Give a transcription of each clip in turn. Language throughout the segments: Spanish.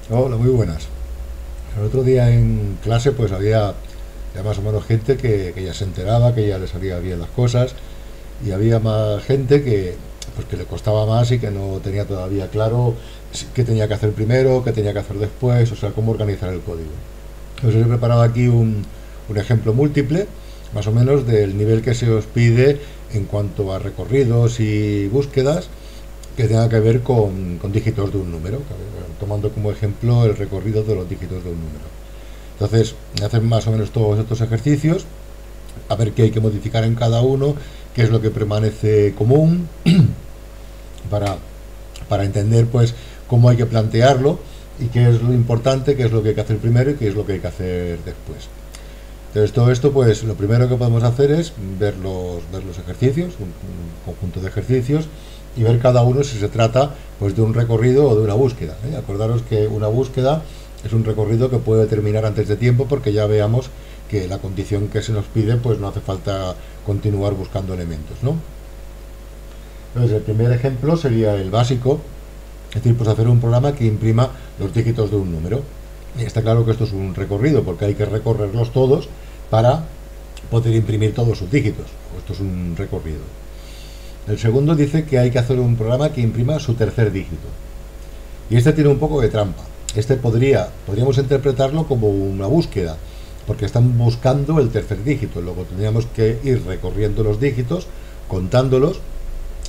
Hola, muy buenas. El otro día en clase pues había ya más o menos gente que ya se enteraba, que ya le sabía bien las cosas y había más gente que pues que le costaba más y que no tenía todavía claro qué tenía que hacer primero, qué tenía que hacer después, o sea, cómo organizar el código. Entonces he preparado aquí un ejemplo múltiple, más o menos del nivel que se os pide en cuanto a recorridos y búsquedas que tenga que ver con dígitos de un número, tomando como ejemplo el recorrido de los dígitos de un número. Entonces, hacer más o menos todos estos ejercicios, a ver qué hay que modificar en cada uno, qué es lo que permanece común, para, para entender pues cómo hay que plantearlo y qué es lo importante, qué es lo que hay que hacer primero y qué es lo que hay que hacer después. Entonces, todo esto, pues lo primero que podemos hacer es ver los ejercicios, un conjunto de ejercicios, y ver cada uno si se trata pues de un recorrido o de una búsqueda, ¿eh? Acordaros que una búsqueda es un recorrido que puede terminar antes de tiempo porque ya veamos que la condición que se nos pide pues no hace falta continuar buscando elementos, ¿no? Entonces, el primer ejemplo sería el básico, es decir, pues hacer un programa que imprima los dígitos de un número. Y está claro que esto es un recorrido porque hay que recorrerlos todos para poder imprimir todos sus dígitos. Esto es un recorrido. El segundo dice que hay que hacer un programa que imprima su tercer dígito. Y este tiene un poco de trampa. Este podríamos interpretarlo como una búsqueda, porque están buscando el tercer dígito. Luego tendríamos que ir recorriendo los dígitos, contándolos,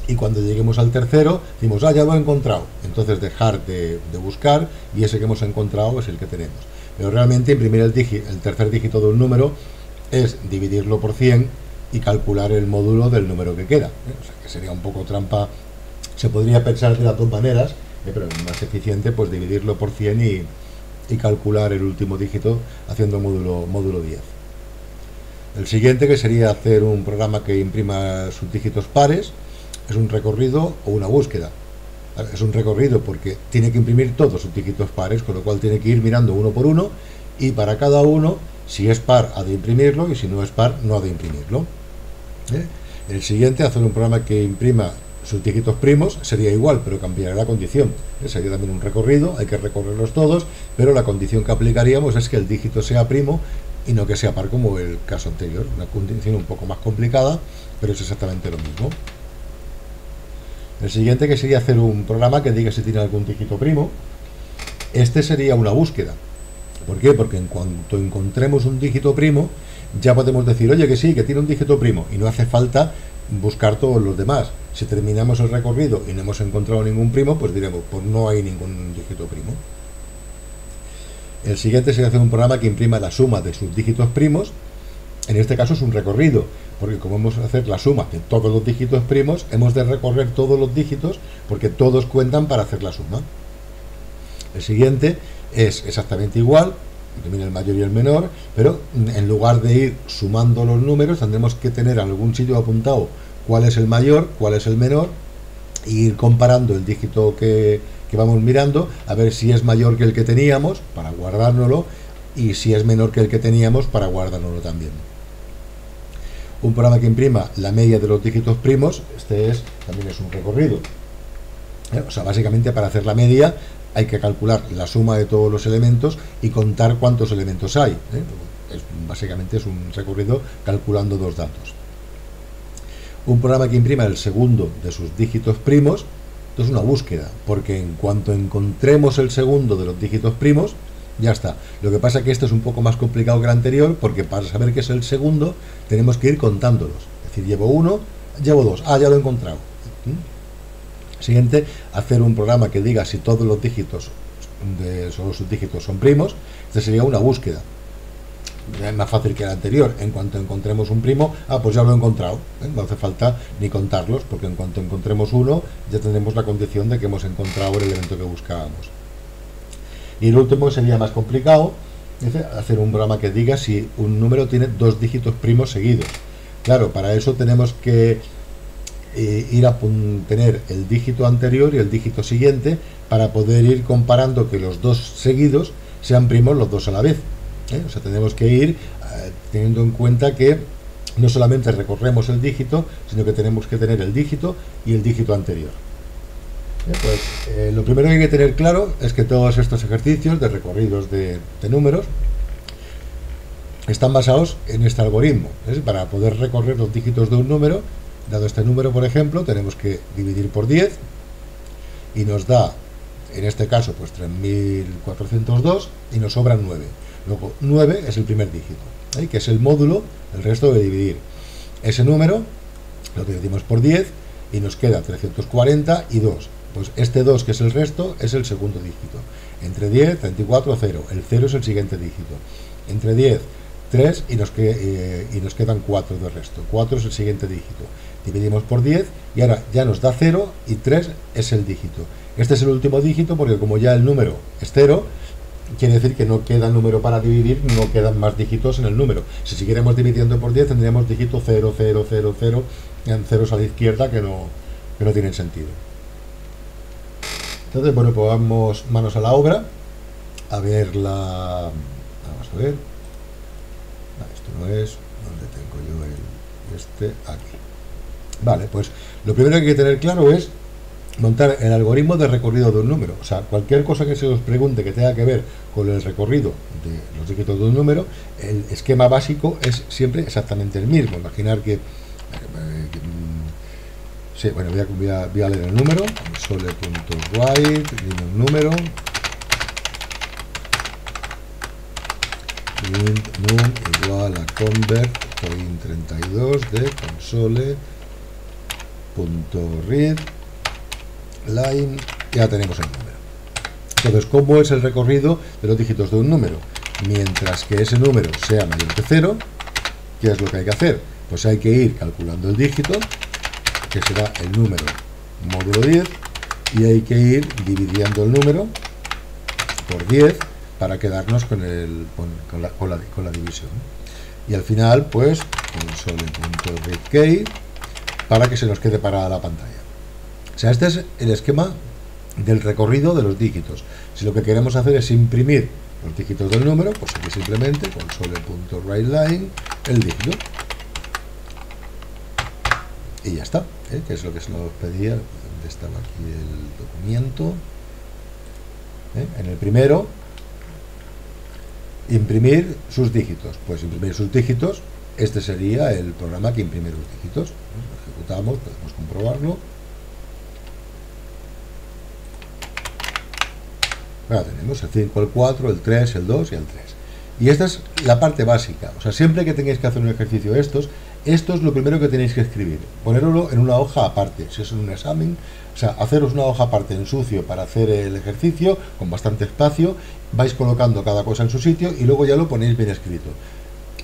y cuando lleguemos al tercero, decimos, ah, ya lo he encontrado. Entonces dejar de buscar y ese que hemos encontrado es el que tenemos. Pero realmente imprimir el tercer dígito de un número es dividirlo por 100 y calcular el módulo del número que queda. O sea, que sería un poco trampa. Se podría pensar de las dos maneras, pero es más eficiente pues dividirlo por 100 y calcular el último dígito haciendo módulo 10. El siguiente, que sería hacer un programa que imprima sus dígitos pares, es un recorrido o una búsqueda. Es un recorrido porque tiene que imprimir todos sus dígitos pares, con lo cual tiene que ir mirando uno por uno y para cada uno, si es par, ha de imprimirlo y si no es par, no ha de imprimirlo. El siguiente, hacer un programa que imprima sus dígitos primos, sería igual, pero cambiaría la condición. Sería también un recorrido, hay que recorrerlos todos, pero la condición que aplicaríamos es que el dígito sea primo y no que sea par como el caso anterior. Una condición un poco más complicada, pero es exactamente lo mismo. El siguiente, que sería hacer un programa que diga si tiene algún dígito primo. Este sería una búsqueda. ¿Por qué? Porque en cuanto encontremos un dígito primo, ya podemos decir, oye, que sí, que tiene un dígito primo, y no hace falta buscar todos los demás. Si terminamos el recorrido y no hemos encontrado ningún primo, pues diremos, pues no hay ningún dígito primo. El siguiente sería hacer un programa que imprima la suma de sus dígitos primos. En este caso es un recorrido, porque como vamos a hacer la suma de todos los dígitos primos, hemos de recorrer todos los dígitos porque todos cuentan para hacer la suma. El siguiente es exactamente igual, imprimir el mayor y el menor, pero en lugar de ir sumando los números, tendremos que tener en algún sitio apuntado cuál es el mayor, cuál es el menor, e ir comparando el dígito que vamos mirando, a ver si es mayor que el que teníamos, para guardárnoslo, y si es menor que el que teníamos, para guardárnoslo también. Un programa que imprima la media de los dígitos primos, también es un recorrido. O sea, básicamente para hacer la media hay que calcular la suma de todos los elementos y contar cuántos elementos hay. Básicamente es un recorrido calculando dos datos. Un programa que imprima el segundo de sus dígitos primos, esto es una búsqueda, porque en cuanto encontremos el segundo de los dígitos primos, ya está. Lo que pasa es que este es un poco más complicado que el anterior, porque para saber qué es el segundo tenemos que ir contándolos. Es decir, llevo uno, llevo dos, ah, ya lo he encontrado. Siguiente, hacer un programa que diga si todos los dígitos de solo sus dígitos son primos. Este sería una búsqueda. Es más fácil que el anterior. En cuanto encontremos un primo, ah, pues ya lo he encontrado. No hace falta ni contarlos, porque en cuanto encontremos uno, ya tendremos la condición de que hemos encontrado el elemento que buscábamos. Y el último sería más complicado, es hacer un programa que diga si un número tiene dos dígitos primos seguidos. Claro, para eso tenemos que ir a tener el dígito anterior y el dígito siguiente para poder ir comparando que los dos seguidos sean primos los dos a la vez. O sea, tenemos que ir teniendo en cuenta que no solamente recorremos el dígito, sino que tenemos que tener el dígito y el dígito anterior. Lo primero que hay que tener claro es que todos estos ejercicios de recorridos de números están basados en este algoritmo. Para poder recorrer los dígitos de un número, dado este número, por ejemplo, tenemos que dividir por 10 y nos da, en este caso, pues 3402 y nos sobran 9. Luego, 9 es el primer dígito, que es el módulo, el resto de dividir. Ese número lo dividimos por 10 y nos queda 340 y 2. Pues este 2, que es el resto, es el segundo dígito. Entre 10, 34, 0. El 0 es el siguiente dígito. Entre 10, 3 y nos quedan 4 de resto. 4 es el siguiente dígito. Dividimos por 10 y ahora ya nos da 0 y 3 es el dígito. Este es el último dígito porque como ya el número es 0, quiere decir que no queda número para dividir, no quedan más dígitos en el número. Si siguiéramos dividiendo por 10 tendríamos dígito 0, 0, 0, 0, en ceros a la izquierda que no tienen sentido. Entonces, bueno, pues vamos manos a la obra a ver vamos a ver. Esto no es, ¿dónde tengo yo aquí? Vale, pues lo primero que hay que tener claro es montar el algoritmo de recorrido de un número. O sea, cualquier cosa que se os pregunte que tenga que ver con el recorrido de los dígitos de un número, el esquema básico es siempre exactamente el mismo. Imaginar que sí, bueno, voy a leer el número, console.write, dime un número, int num igual a convert.int32 de console.read line, ya tenemos el número. Entonces, ¿cómo es el recorrido de los dígitos de un número? Mientras que ese número sea mayor que 0, ¿qué es lo que hay que hacer? Pues hay que ir calculando el dígito, que será el número módulo 10, y hay que ir dividiendo el número por 10 para quedarnos con la división. Y al final, pues, console.readkey para que se nos quede parada la pantalla. O sea, este es el esquema del recorrido de los dígitos. Si lo que queremos hacer es imprimir los dígitos del número, pues aquí simplemente console.writeLine el dígito. Y ya está, que es lo que se nos pedía. ¿Dónde estaba aquí el documento? En el primero, imprimir sus dígitos. Pues imprimir sus dígitos, este sería el programa que imprime los dígitos. Lo ejecutamos, podemos comprobarlo. Ahora tenemos el 5, el 4, el 3, el 2 y el 3. Y esta es la parte básica. O sea, siempre que tengáis que hacer un ejercicio esto es lo primero que tenéis que escribir. Ponerlo en una hoja aparte. Si es un examen, o sea, haceros una hoja aparte en sucio para hacer el ejercicio, con bastante espacio, vais colocando cada cosa en su sitio y luego ya lo ponéis bien escrito.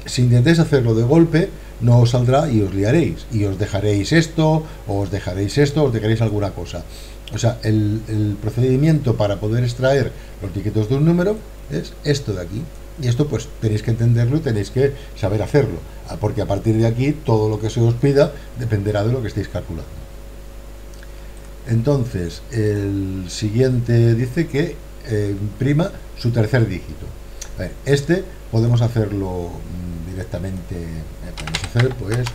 Si intentáis hacerlo de golpe, no os saldrá y os liaréis. Y os dejaréis esto, o os dejaréis esto, os dejaréis alguna cosa. O sea, el procedimiento para poder extraer los dígitos de un número es esto de aquí. Y esto pues tenéis que entenderlo y tenéis que saber hacerlo. Porque a partir de aquí todo lo que se os pida dependerá de lo que estéis calculando. Entonces, el siguiente dice que imprima su tercer dígito. A ver, podemos hacerlo directamente. Podemos hacer pues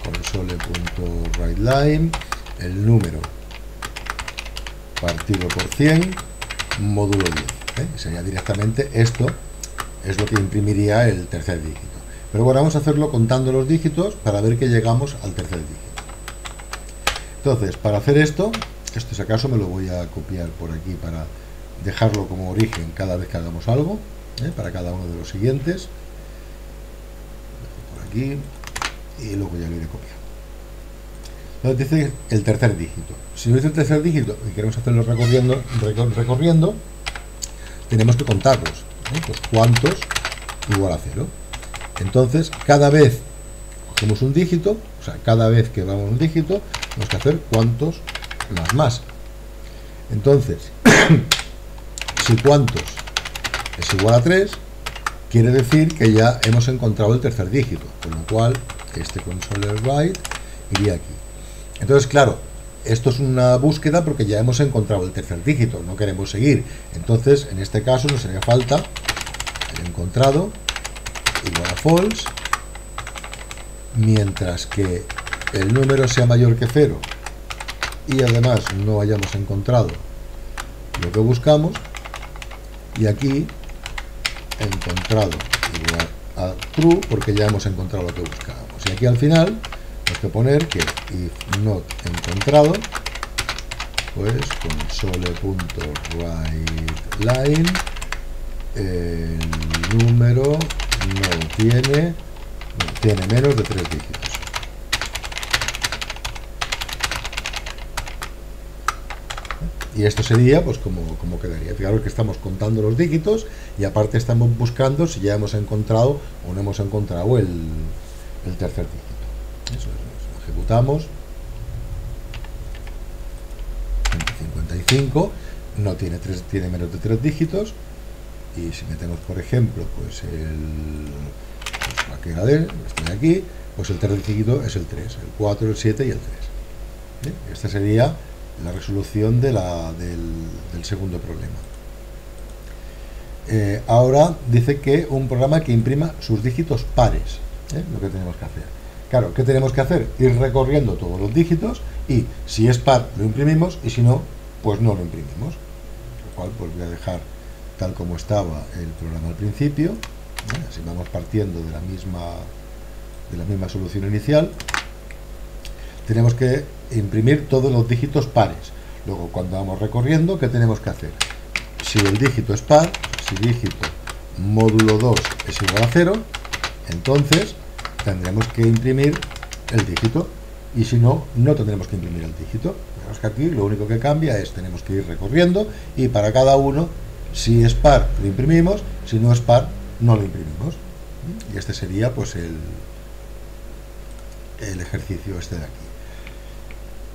console.writeLine el número partido por 100 módulo 10. Sería directamente esto, es lo que imprimiría el tercer dígito. Pero bueno, vamos a hacerlo contando los dígitos para ver que llegamos al tercer dígito. Entonces, para hacer esto si acaso me lo voy a copiar por aquí para dejarlo como origen cada vez que hagamos algo, para cada uno de los siguientes. Por aquí y luego ya lo iré copiando. Entonces dice el tercer dígito. Si no dice el tercer dígito y queremos hacerlo recorriendo, tenemos que contarlos. Pues cuántos igual a 0. Entonces, cada vez cogemos un dígito, o sea, cada vez que vamos un dígito, tenemos que hacer cuántos más. Entonces, si cuántos es igual a 3, quiere decir que ya hemos encontrado el tercer dígito, con lo cual este console write iría aquí. Entonces, claro, esto es una búsqueda porque ya hemos encontrado el tercer dígito, no queremos seguir. Entonces, en este caso nos haría falta el encontrado igual a false, mientras que el número sea mayor que 0 y además no hayamos encontrado lo que buscamos, y aquí encontrado igual a true, porque ya hemos encontrado lo que buscábamos. Y aquí al final tenemos que poner que if not encontrado, pues console.writeLine, el número no tiene menos de 3 dígitos. Y esto sería, pues, como quedaría. Fijaros que estamos contando los dígitos y aparte estamos buscando si ya hemos encontrado o no hemos encontrado el tercer dígito. Eso es, lo ejecutamos. 155 no tiene menos de 3 dígitos. Y si metemos, por ejemplo, pues la que era de aquí, pues el tercer dígito es el 3, el 4, el 7 y el 3. ¿Bien? Esta sería la resolución del segundo problema. Ahora dice que un programa que imprima sus dígitos pares, lo que tenemos que hacer. Claro, ¿qué tenemos que hacer? Ir recorriendo todos los dígitos y si es par lo imprimimos y si no, pues no lo imprimimos. Lo cual pues voy a dejar tal como estaba el programa al principio. Así vamos partiendo de la misma solución inicial. Tenemos que imprimir todos los dígitos pares. Luego, cuando vamos recorriendo, ¿qué tenemos que hacer? Si el dígito es par, si dígito módulo 2 es igual a 0, entonces tendremos que imprimir el dígito, y si no, no tendremos que imprimir el dígito. Veamos que aquí lo único que cambia es tenemos que ir recorriendo y para cada uno, si es par lo imprimimos, si no es par no lo imprimimos. Y este sería pues el ejercicio este de aquí.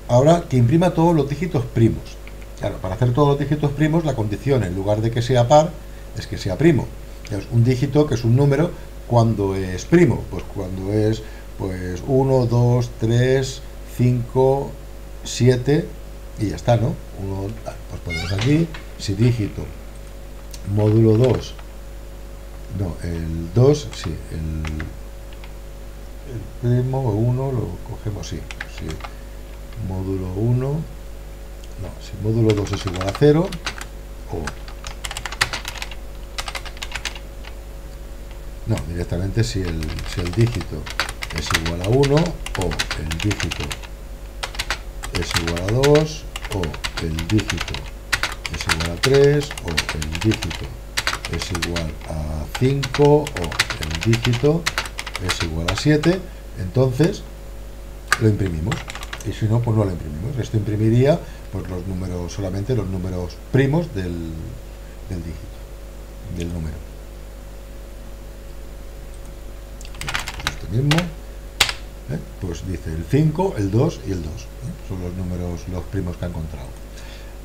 Ahora que imprima todos los dígitos primos. Claro, para hacer todos los dígitos primos, la condición en lugar de que sea par es que sea primo. Entonces, un dígito que es un número, cuando es primo, pues cuando es pues 1, 2, 3, 5, 7 y ya está, ¿no? Pues ponemos aquí, si dígito módulo 2, no, el 2, sí, el primo 1 lo cogemos, sí, módulo 1, no, si módulo 2 es igual a 0, o no, directamente si el dígito es igual a 1, o el dígito es igual a 2, o el dígito es igual a 3, o el dígito es igual a 5, o el dígito es igual a 7, entonces lo imprimimos. Y si no, pues no lo imprimimos. Esto imprimiría pues los números, solamente los números primos del dígito, del número. Este mismo, pues dice el 5, el 2 y el 2. Son los números, los primos que ha encontrado.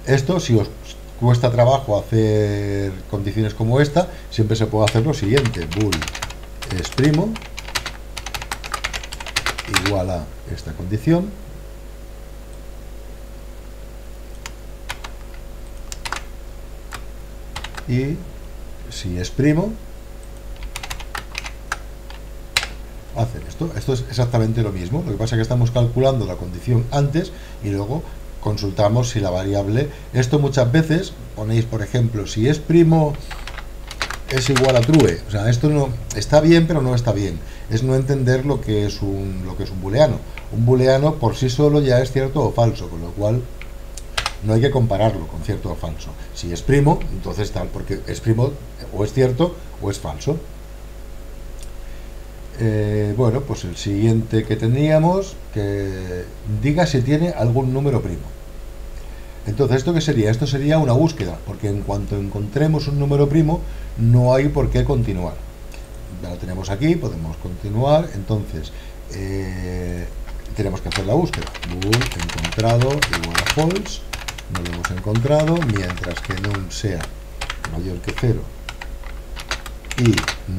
Esto, si os cuesta trabajo hacer condiciones como esta, siempre se puede hacer lo siguiente: bool es primo igual a esta condición, y si es primo, hacer esto. Esto es exactamente lo mismo. Lo que pasa es que estamos calculando la condición antes y luego consultamos si la variable. Esto muchas veces ponéis, por ejemplo, si es primo es igual a true. O sea, esto no está bien, pero no está bien. Es no entender lo que es un booleano. Un booleano por sí solo ya es cierto o falso, con lo cual no hay que compararlo con cierto o falso. Si es primo, entonces tal, porque es primo o es cierto o es falso. Bueno, pues el siguiente que tendríamos, que diga si tiene algún número primo. Entonces, ¿esto qué sería? Esto sería una búsqueda, porque en cuanto encontremos un número primo, no hay por qué continuar. Ya lo tenemos aquí, podemos continuar. Entonces, tenemos que hacer la búsqueda. Bool encontrado igual a false. No lo hemos encontrado, mientras que num sea mayor que 0 y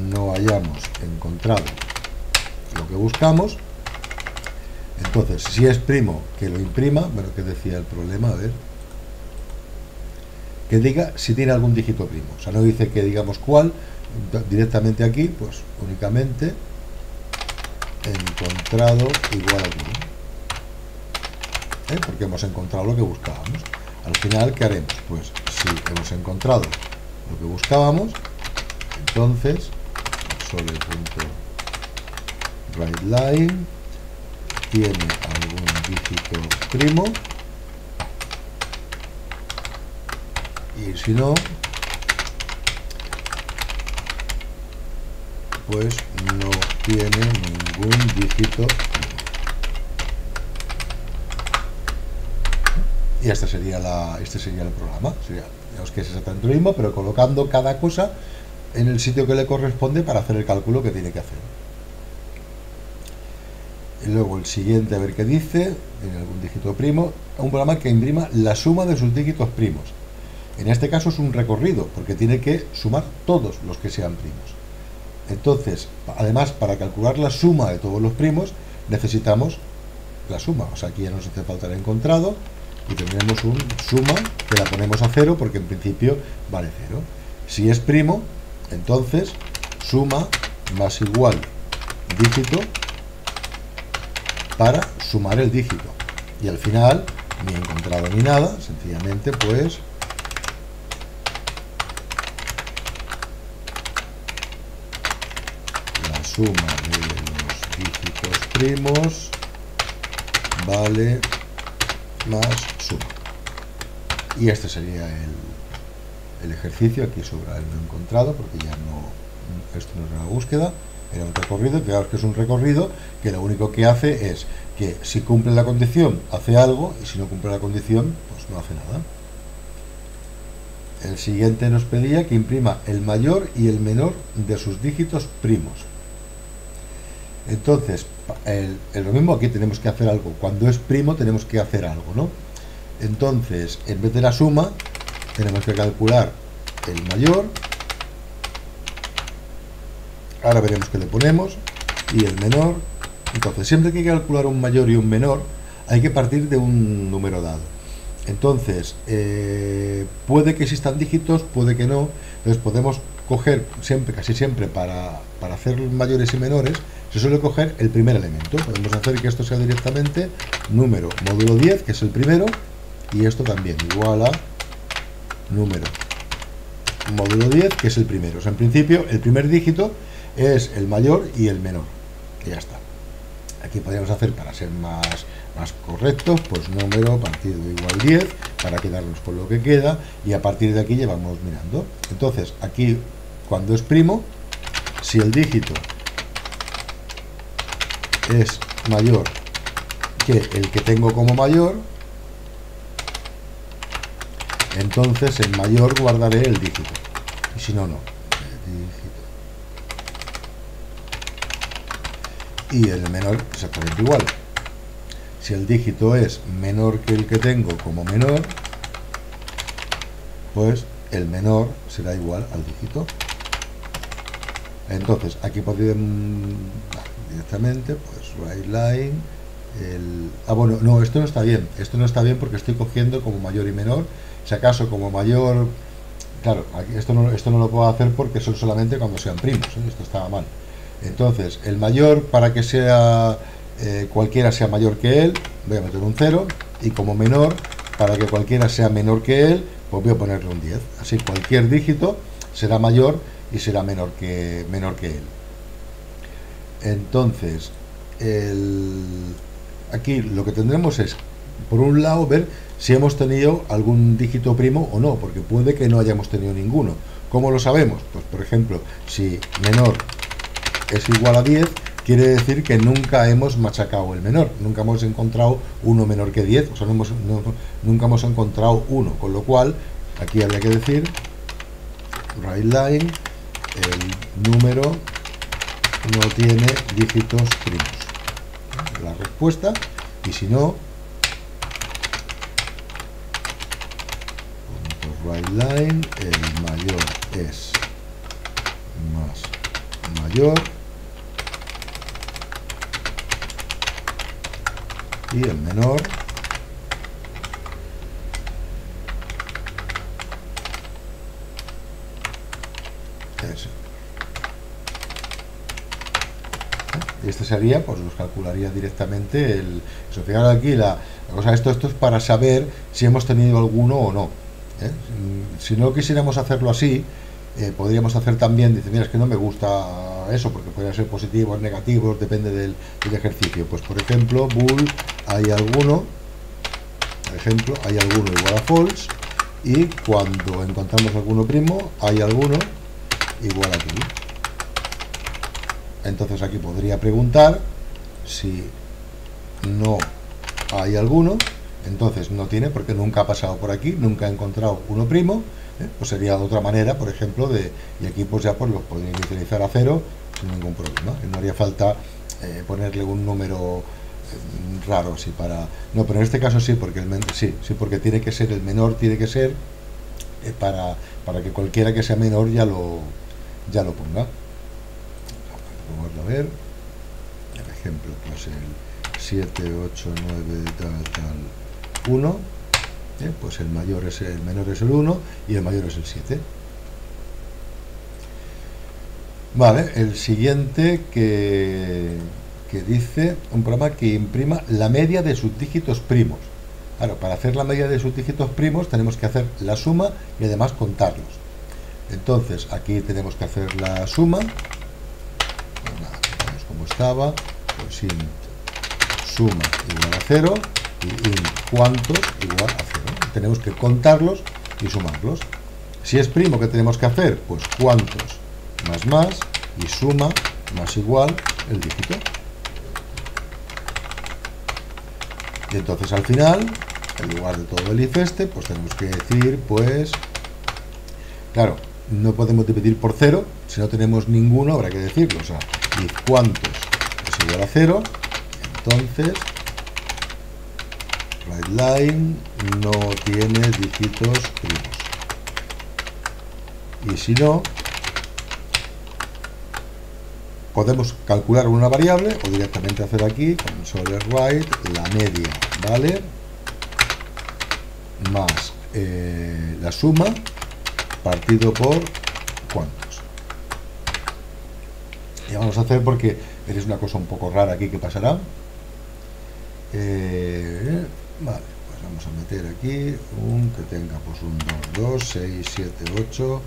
no hayamos encontrado lo que buscamos. Entonces, si es primo, que lo imprima. Bueno, ¿qué decía el problema? A ver, que diga si tiene algún dígito primo. O sea, no dice que digamos cuál. Directamente aquí, pues únicamente encontrado igual a 1. porque hemos encontrado lo que buscábamos. Al final, ¿qué haremos? Pues si hemos encontrado lo que buscábamos, entonces sole.writeLine tiene algún dígito primo, y si no, pues no tiene ningún dígito primo. Y este sería el programa. Digamos que es exactamente lo mismo, pero colocando cada cosa en el sitio que le corresponde para hacer el cálculo que tiene que hacer. Y luego el siguiente, a ver qué dice, en algún dígito primo, un programa que imprima la suma de sus dígitos primos. En este caso es un recorrido, porque tiene que sumar todos los que sean primos. Entonces, además, para calcular la suma de todos los primos, necesitamos la suma. O sea, aquí ya nos hace falta el encontrado, y tendremos un suma que la ponemos a 0 porque en principio vale 0. Si es primo, entonces suma más igual dígito para sumar el dígito. Y al final, ni encontrado ni nada, sencillamente pues la suma de los dígitos primos vale más suma. Y este sería el ejercicio. Aquí sobra el no encontrado porque ya no, esto no era la búsqueda, era un recorrido. Fijaos que es un recorrido que lo único que hace es que si cumple la condición hace algo, y si no cumple la condición pues no hace nada. El siguiente nos pedía que imprima el mayor y el menor de sus dígitos primos. Entonces, lo mismo, aquí tenemos que hacer algo. Cuando es primo tenemos que hacer algo, ¿no? Entonces, en vez de la suma, tenemos que calcular el mayor. Ahora veremos qué le ponemos. Y el menor. Entonces, siempre que hay que calcular un mayor y un menor, hay que partir de un número dado. Entonces, puede que existan dígitos, puede que no. Entonces, podemos coger siempre, casi siempre, para hacer mayores y menores, se suele coger el primer elemento. Podemos hacer que esto sea directamente número módulo 10, que es el primero, y esto también, igual a número módulo 10, que es el primero. O sea, en principio, el primer dígito es el mayor y el menor. Y ya está. Aquí podríamos hacer, para ser más correctos, pues número partido igual 10, para quedarnos con lo que queda, y a partir de aquí llevamos mirando. Entonces, aquí, cuando es primo, si el dígito es mayor que el que tengo como mayor, entonces en mayor guardaré el dígito, y si no, no. Y el menor exactamente igual. Si el dígito es menor que el que tengo como menor, pues el menor será igual al dígito. Entonces aquí podríamos directamente pues writeLine bueno, no, esto no está bien. Esto no está bien porque estoy cogiendo como mayor y menor. Si acaso como mayor, claro, aquí esto no lo puedo hacer porque son solamente cuando sean primos, ¿eh? Esto estaba mal. Entonces, el mayor, para que sea cualquiera sea mayor que él, voy a meter un 0, y como menor, para que cualquiera sea menor que él, pues voy a ponerle un 10. Así cualquier dígito será mayor y será menor que él. Entonces, aquí lo que tendremos es, por un lado, ver si hemos tenido algún dígito primo o no, porque puede que no hayamos tenido ninguno. ¿Cómo lo sabemos? Pues, por ejemplo, si menor es igual a 10, quiere decir que nunca hemos machacado el menor, nunca hemos encontrado uno menor que 10, o sea, nunca hemos encontrado uno, con lo cual aquí habría que decir writeLine, el número no tiene dígitos primos, la respuesta, y si no, writeLine, el mayor es más mayor y el menor es. Y este sería, pues nos calcularía directamente el... Eso, fijaros aquí, la cosa, esto es para saber si hemos tenido alguno o no. Si no quisiéramos hacerlo así, podríamos hacer también, dice, mira, es que no me gusta eso, porque podría ser positivos, negativos, depende del ejercicio. Pues por ejemplo, bool, hay alguno, por ejemplo, hay alguno igual a false, y cuando encontramos alguno primo, hay alguno igual a true. Entonces aquí podría preguntar si no hay alguno, entonces no tiene, porque nunca ha pasado por aquí, nunca ha encontrado uno primo. Pues sería de otra manera, por ejemplo, y aquí pues ya pues los podría inicializar a 0 sin ningún problema. No haría falta ponerle un número raro así para... No, pero en este caso sí, porque sí, porque tiene que ser el menor, tiene que ser para que cualquiera que sea menor ya lo ponga. Vamos a ver, por ejemplo, pues el 7, 8, 9, tal, 1, pues el menor es el 1 y el mayor es el 7. Vale, el siguiente que dice un programa que imprima la media de sus dígitos primos. Claro, para hacer la media de sus dígitos primos tenemos que hacer la suma y además contarlos. Entonces aquí tenemos que hacer la suma. Veamos cómo estaba. Pues int suma igual a 0 y int cuántos igual a 0. Tenemos que contarlos y sumarlos. Si es primo, ¿qué tenemos que hacer? Pues cuántos más y suma más igual el dígito. Y entonces al final, en lugar de todo el if este, pues tenemos que decir, pues, claro, no podemos dividir por 0, si no tenemos ninguno, habrá que decirlo, o sea, if cuántos es igual a 0, entonces, WriteLine no tiene dígitos primos. Y si no, podemos calcular una variable o directamente hacer aquí console.write la media, ¿vale? Más la suma partido por cuántos. Y vamos a hacer, porque veréis una cosa un poco rara aquí que pasará. Vale, pues vamos a meter aquí un que tenga pues un 2, 2, 6, 7, 8,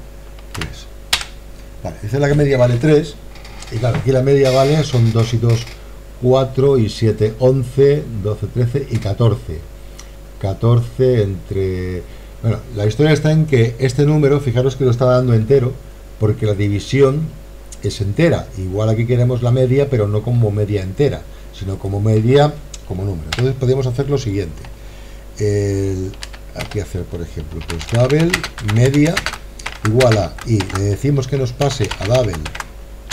3. Vale, dice la que media vale 3. Y claro, aquí la media vale, son 2 y 2, 4 y 7, 11, 12, 13 y 14. 14 entre... Bueno, la historia está en que este número, fijaros que lo está dando entero, porque la división es entera. Igual aquí queremos la media, pero no como media entera, sino como media, como número. Entonces podemos hacer lo siguiente. Aquí hacer, por ejemplo, pues double media igual a, y le decimos que nos pase a double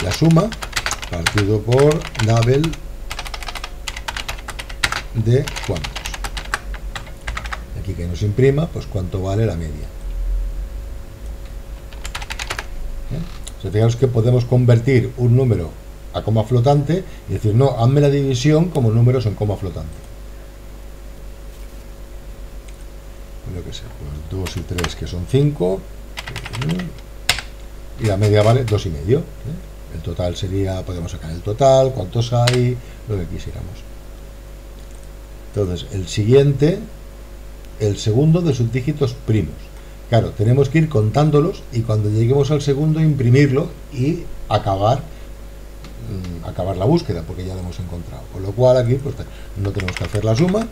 la suma partido por double de cuántos. Aquí que nos imprima, pues cuánto vale la media. O sea, fijaos que podemos convertir un número a coma flotante y decir, no, hazme la división como números en coma flotante. Lo que sea, pues 2 y 3 que son 5 y la media vale 2,5. El total sería, podemos sacar el total, cuántos hay, lo que quisiéramos. Entonces, el siguiente, el segundo de sus dígitos primos. Claro, tenemos que ir contándolos y cuando lleguemos al segundo imprimirlo y acabar la búsqueda, porque ya lo hemos encontrado. Con lo cual aquí pues no tenemos que hacer la suma,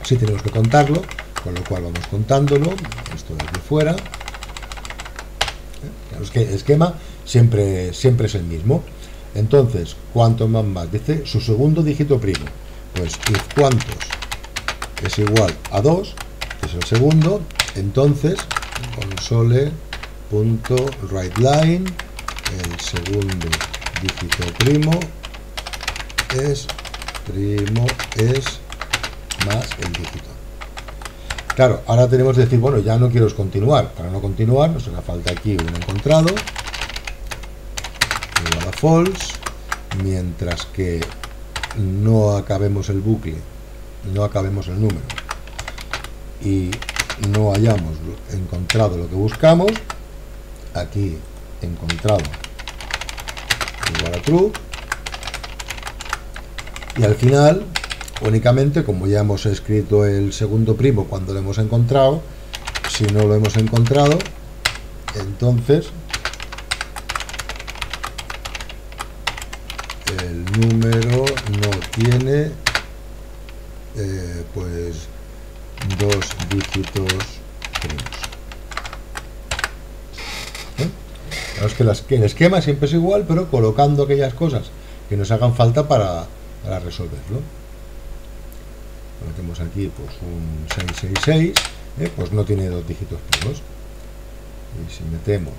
sí tenemos que contarlo, con lo cual vamos contándolo, esto de aquí fuera. Es que el esquema siempre es el mismo. Entonces, ¿cuántos más? Dice su segundo dígito primo. Pues if cuántos es igual a 2, que es el segundo, entonces console.WriteLine, el segundo dígito primo es más el dígito. Claro, ahora tenemos que decir, bueno, ya no quiero continuar. Para no continuar nos hará falta aquí un encontrado igual a false, mientras que no acabemos el bucle, no acabemos el número y no hayamos encontrado lo que buscamos. Aquí encontrado igual a true, Y al final, únicamente, como ya hemos escrito el segundo primo cuando lo hemos encontrado, si no lo hemos encontrado, entonces el número no tiene pues 2 dígitos primos. Claro, es que el esquema siempre es igual, pero colocando aquellas cosas que nos hagan falta para resolverlo. Metemos aquí pues un 666, pues no tiene 2 dígitos primos. Y si metemos,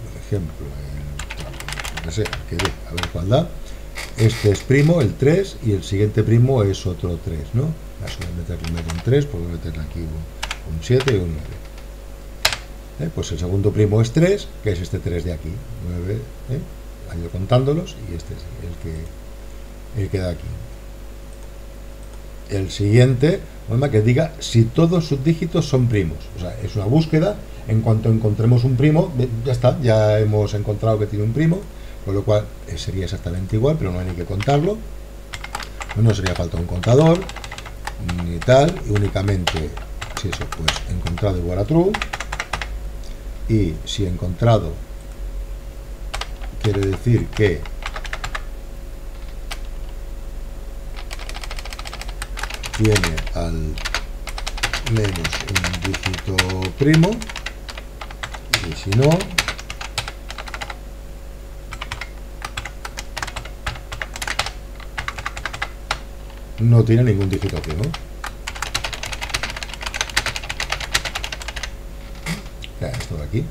por ejemplo, no sé, a ver cuál da. Este es primo, el 3, y el siguiente primo es otro 3, ¿no? Voy a meter primero un 3, pues voy a meterle aquí un 7 y un 9. Pues el segundo primo es 3, que es este 3 de aquí, 9, he ido contándolos, y este es el que da aquí. El siguiente, que diga si todos sus dígitos son primos, o sea, es una búsqueda. En cuanto encontremos un primo, ya está, ya hemos encontrado que tiene un primo, con lo cual sería exactamente igual, pero no hay ni que contarlo. No sería falta un contador ni tal, y únicamente si eso, pues encontrado igual a true. Y si encontrado quiere decir que tiene al menos un dígito primo, y si no, no tiene ningún dígito primo. Esto de aquí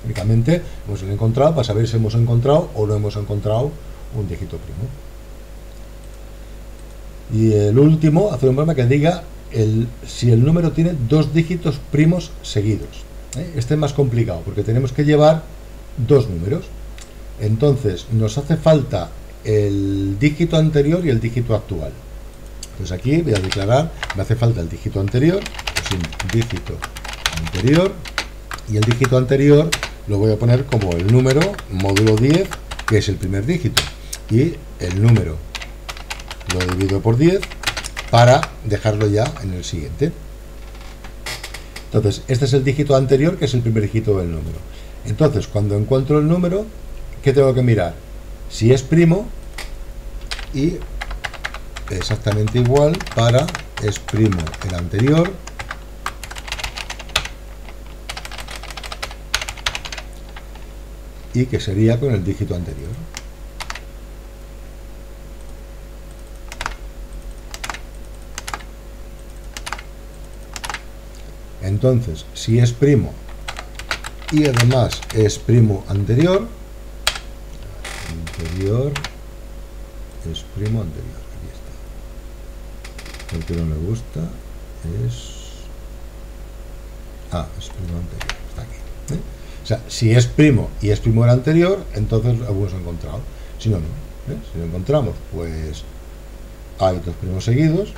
únicamente hemos encontrado para saber si hemos encontrado o no hemos encontrado un dígito primo. Y el último, hacer un programa que diga si el número tiene 2 dígitos primos seguidos. Este es más complicado porque tenemos que llevar 2 números. Entonces nos hace falta el dígito anterior y el dígito actual. Entonces aquí voy a declarar, me hace falta el dígito anterior, pues un dígito anterior, y el dígito anterior lo voy a poner como el número módulo 10, que es el primer dígito, y el número lo divido por 10 para dejarlo ya en el siguiente. Entonces este es el dígito anterior, que es el primer dígito del número. Entonces cuando encuentro el número, ¿qué tengo que mirar? Si es primo, y exactamente igual para es primo el anterior, y que sería con el dígito anterior. Entonces, si es primo y además es primo anterior, es primo anterior, aquí está. El que no me gusta es primo anterior, está aquí. O sea, si es primo y es primo del anterior, entonces lo hemos encontrado. Si no, no. Si lo encontramos, pues hay 2 primos seguidos.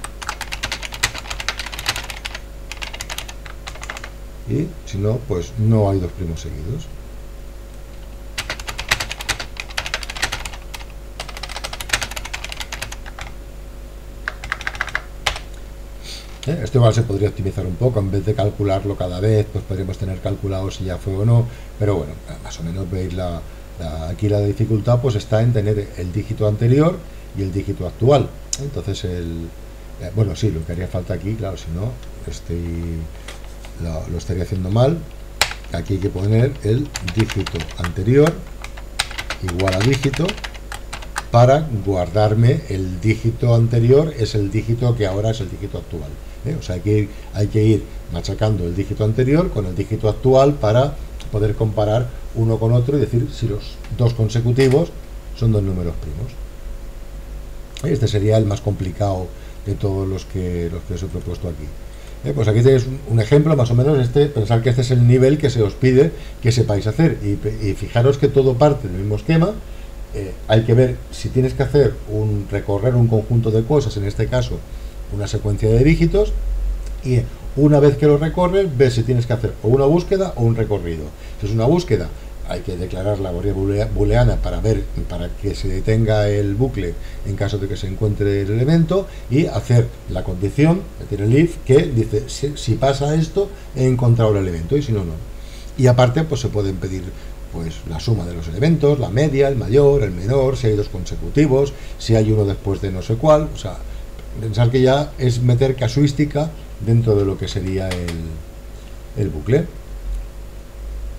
Y si no, pues no hay 2 primos seguidos. Esto igual se podría optimizar un poco, en vez de calcularlo cada vez, pues podríamos tener calculado si ya fue o no, pero bueno, más o menos veis aquí la dificultad pues está en tener el dígito anterior y el dígito actual. Entonces bueno, sí, lo que haría falta aquí, claro, si no lo estaría haciendo mal. Aquí hay que poner el dígito anterior igual a dígito, para guardarme el dígito anterior, es el dígito que ahora es el dígito actual. O sea, hay que ir machacando el dígito anterior con el dígito actual para poder comparar uno con otro y decir si los 2 consecutivos son 2 números primos. Este sería el más complicado de todos los que os he propuesto aquí. Pues aquí tenéis un ejemplo, más o menos, pensar que este es el nivel que se os pide que sepáis hacer, y fijaros que todo parte del mismo esquema. Hay que ver si tienes que hacer recorrer un conjunto de cosas, en este caso una secuencia de dígitos, y una vez que lo recorres ves si tienes que hacer o una búsqueda o un recorrido. Si es una búsqueda, hay que declarar la variable booleana para que se detenga el bucle en caso de que se encuentre el elemento, y hacer la condición, es decir, el if, que dice si pasa esto he encontrado el elemento, y si no, no. Y aparte pues se pueden pedir pues la suma de los elementos, la media, el mayor, el menor, si hay dos consecutivos, si hay uno después de no sé cuál. O sea, pensar que ya es meter casuística dentro de lo que sería el bucle.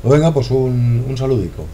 Pues venga, pues un saludico.